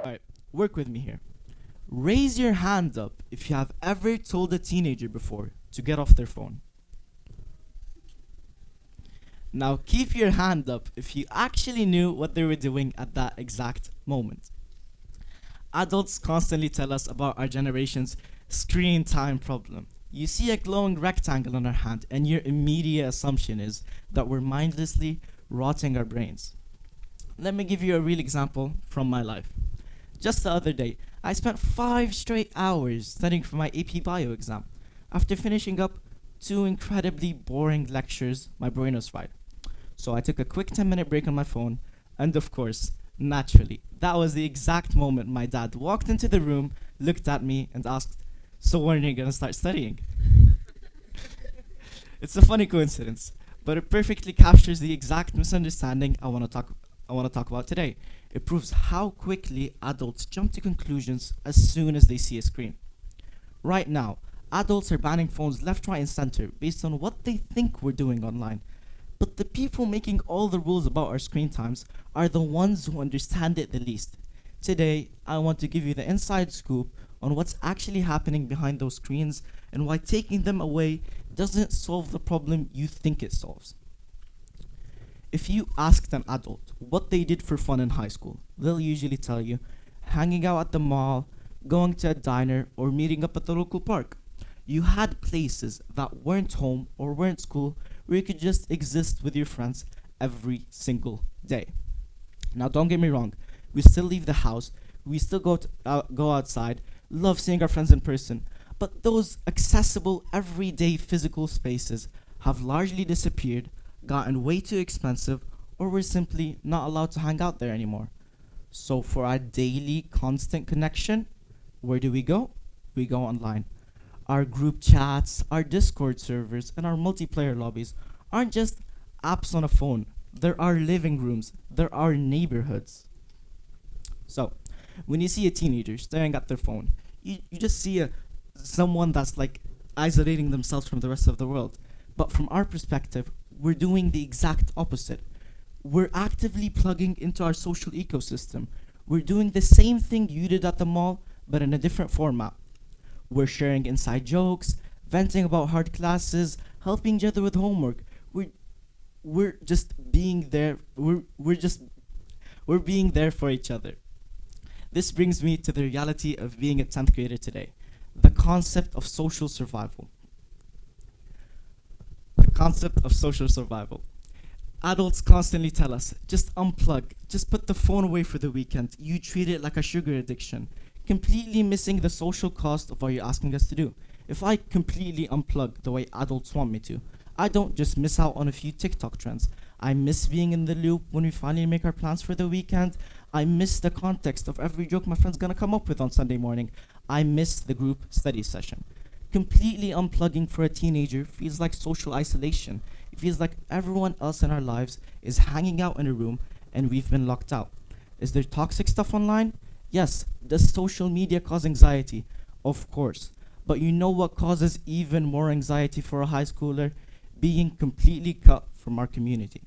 Alright, work with me here. Raise your hand up if you have ever told a teenager before to get off their phone. Now keep your hand up if you actually knew what they were doing at that exact moment. Adults constantly tell us about our generation's screen time problem. You see a glowing rectangle on our hand, and your immediate assumption is that we're mindlessly rotting our brains. Let me give you a real example from my life. Just the other day, I spent 5 straight hours studying for my AP Bio exam. After finishing up 2 incredibly boring lectures, my brain was fried. So I took a quick 10-minute break on my phone, and of course, naturally, that was the exact moment my dad walked into the room, looked at me, and asked, "So when are you gonna start studying?" It's a funny coincidence, but it perfectly captures the exact misunderstanding I want to talk about today. It proves how quickly adults jump to conclusions as soon as they see a screen. Right now, adults are banning phones left, right, and center based on what they think we're doing online. But the people making all the rules about our screen times are the ones who understand it the least. Today, I want to give you the inside scoop on what's actually happening behind those screens and why taking them away doesn't solve the problem you think it solves. If you ask an adult what they did for fun in high school, they'll usually tell you hanging out at the mall, going to a diner, or meeting up at the local park. You had places that weren't home or weren't school where you could just exist with your friends every single day. Now, don't get me wrong, we still leave the house, we still go outside, love seeing our friends in person, but those accessible everyday physical spaces have largely disappeared, gotten way too expensive, or we're simply not allowed to hang out there anymore. So for our daily constant connection, where do we go? We go online. Our group chats, our Discord servers, and our multiplayer lobbies aren't just apps on a phone. They're our living rooms. They're our neighborhoods. So, when you see a teenager staring at their phone, you just see someone that's like isolating themselves from the rest of the world. But from our perspective, we're doing the exact opposite. We're actively plugging into our social ecosystem. We're doing the same thing you did at the mall, but in a different format. We're sharing inside jokes, venting about hard classes, helping each other with homework. We're just being there. We're being there for each other. This brings me to the reality of being a 10th grader today. The concept of social survival. The concept of social survival. Adults constantly tell us, just unplug, just put the phone away for the weekend. You treat it like a sugar addiction, completely missing the social cost of what you're asking us to do. If I completely unplug the way adults want me to, I don't just miss out on a few TikTok trends. I miss being in the loop when we finally make our plans for the weekend. I miss the context of every joke my friend's gonna come up with on Sunday morning. I miss the group study session. Completely unplugging for a teenager feels like social isolation. It feels like everyone else in our lives is hanging out in a room and we've been locked out. Is there toxic stuff online? Yes. Does social media cause anxiety? Of course. But you know what causes even more anxiety for a high schooler? Being completely cut from our community.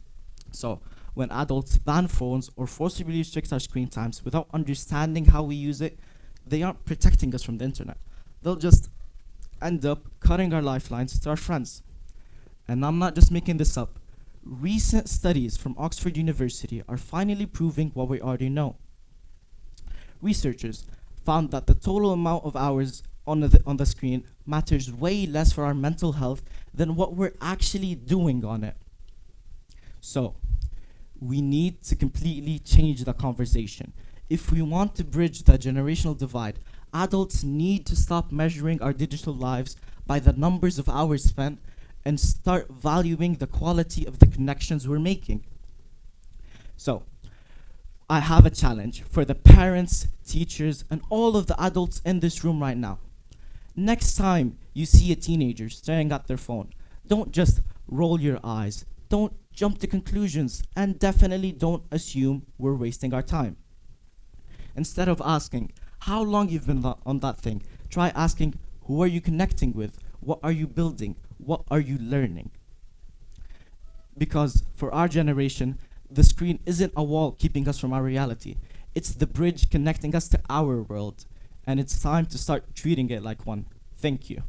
So, when adults ban phones or forcibly restrict our screen times without understanding how we use it, they aren't protecting us from the internet. They'll just end up cutting our lifelines to our friends. And I'm not just making this up. Recent studies from Oxford University are finally proving what we already know. Researchers found that the total amount of hours on the screen matters way less for our mental health than what we're actually doing on it. So, we need to completely change the conversation. If we want to bridge the generational divide, adults need to stop measuring our digital lives by the numbers of hours spent and start valuing the quality of the connections we're making. So, I have a challenge for the parents, teachers, and all of the adults in this room right now. Next time you see a teenager staring at their phone, don't just roll your eyes, don't jump to conclusions, and definitely don't assume we're wasting our time. Instead of asking how long you've been on that thing, try asking who are you connecting with, what are you building, what are you learning? Because for our generation, the screen isn't a wall keeping us from our reality. It's the bridge connecting us to our world, and it's time to start treating it like one. Thank you.